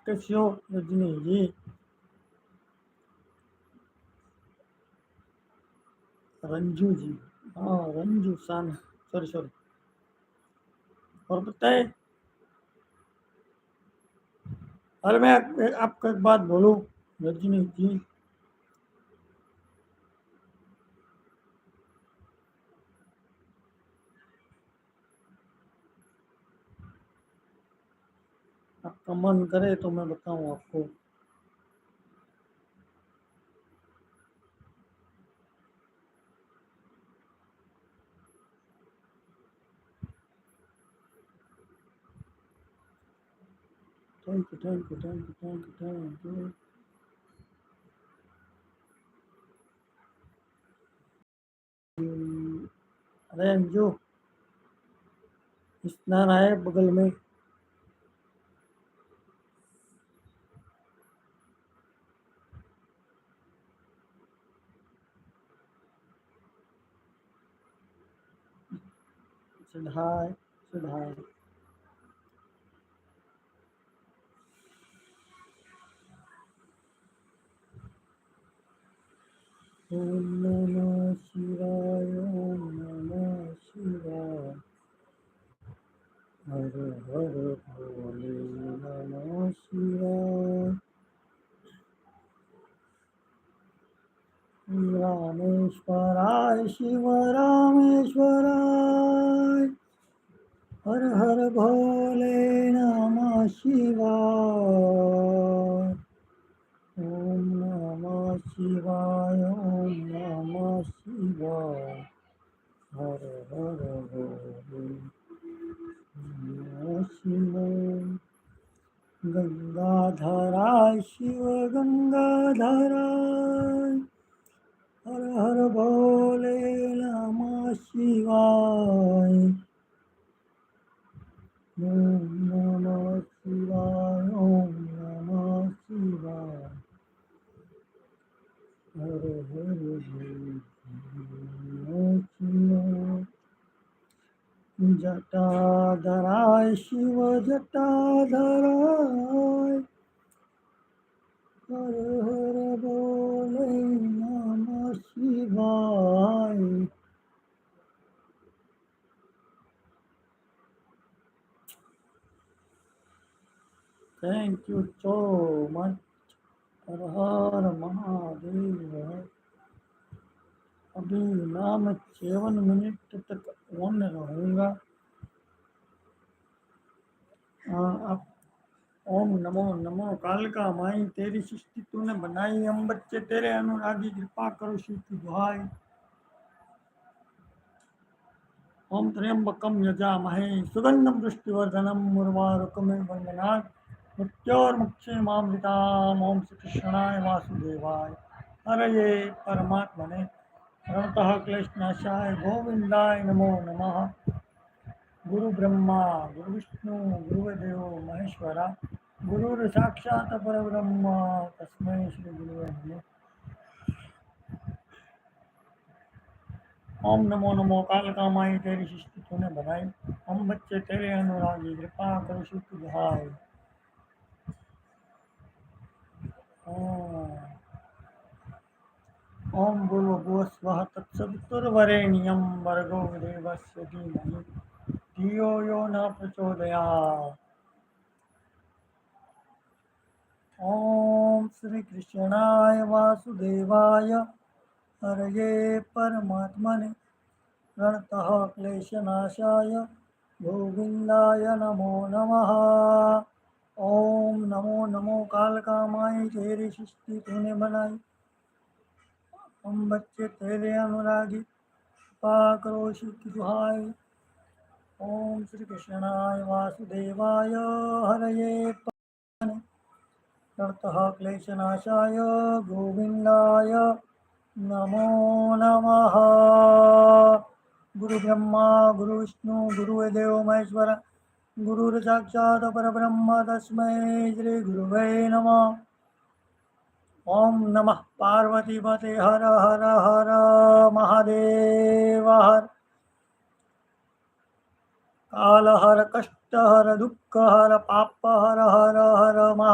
कैसे हो रजनी जी? रंजू जी, हाँ रंजू सान, सॉरी सॉरी। और पता है, अरे मैं आपको एक बात बोलूं रजनी जी, आपका मन करे तो मैं बताऊं आपको। Thank you thank you thank you thank you thank you. अरे अंजू, स्नान है बगल में। चढ़ाए चढ़ाए। ओम नमः शिवाय, ओम नमः शिवाय, हर हर भोले नमः शिवाय। रामेश्वराय शिव रामेश्वराय, हर हर भोले नमः शिवाय। ओम नमः शिवाय, ओम नमः शिवाय, हर हर भोले नमः शिवाय। गंगाधराय शिव गंगाधराय, हर हर भोले नमः शिवाय। ओम नमः शिवाय, ओम नमः शिवाय, हर हर भोले नमः शिवाय। जटाधराय शिव जटाधराय, हर हर भोले नमः शिवाय। Thank you so much. Har Har Mahadev. अभी ना मैं 7 मिनट तक ऑन रहूँगा। आप ओम नमो नमो कालिका माई, तेरी सृष्टि तूने बनाई, हम बच्चे तेरे अनुरागी, कृपा करो शिव की दुहाई। ओम त्र्यंबकम यजामहे सुगंधम पुष्टिवर्धनम उर्वारुकमिव बंधनात् मृत्योर्मुक्षीयमामृताम्। ओम श्री कृष्णाय वासुदेवाय हरये परमात्मने प्रणतः क्लेशनाशाय गोविंदाय नमो नमः। गुरु ब्रह्मा गुरु विष्णु गुरुदेव महेश्वरा, गुरुर साक्षात परब्रह्म तस्मै श्री गुरुवे नमः। ओम नमो नमो कालिका माई, तेरी सृष्टि तूने बनाई, हम बच्चे तेरे अनुरागी, कृपा करो शिव की दुहाई। ओम ओम बोलो भुवस्वः तत्सवितुर्वरेण्यं भर्गो देवस्य धीमहि धियो यो न प्रचोदयात्। ओम श्री कृष्णाय वासुदेवाय हरये परमात्मने प्रणतः क्लेशनाशाय गोविंदाय नमो नमः। ओम नमो नमो कालिका माई, तेरी सृष्टि तूने बनाई, हम बच्चे तेरे अनुरागी, कृपा करो शिव की दुहाई। ओम श्री कृष्णाय वासुदेवाय हरये प्रणतः क्लेशनाशाय गोविंदाय नमो नमः। गुरु ब्रह्मा गुरु विष्णु गुरुदेव महेश्वर, गुरुर साक्षात् परब्रह्म तस्मै श्री गुरुवे नमः। ओम नमः पार्वती पते हर हर हर महादेव हर, काल हर कष्ट हर दुःख हर पाप हर हर हर महा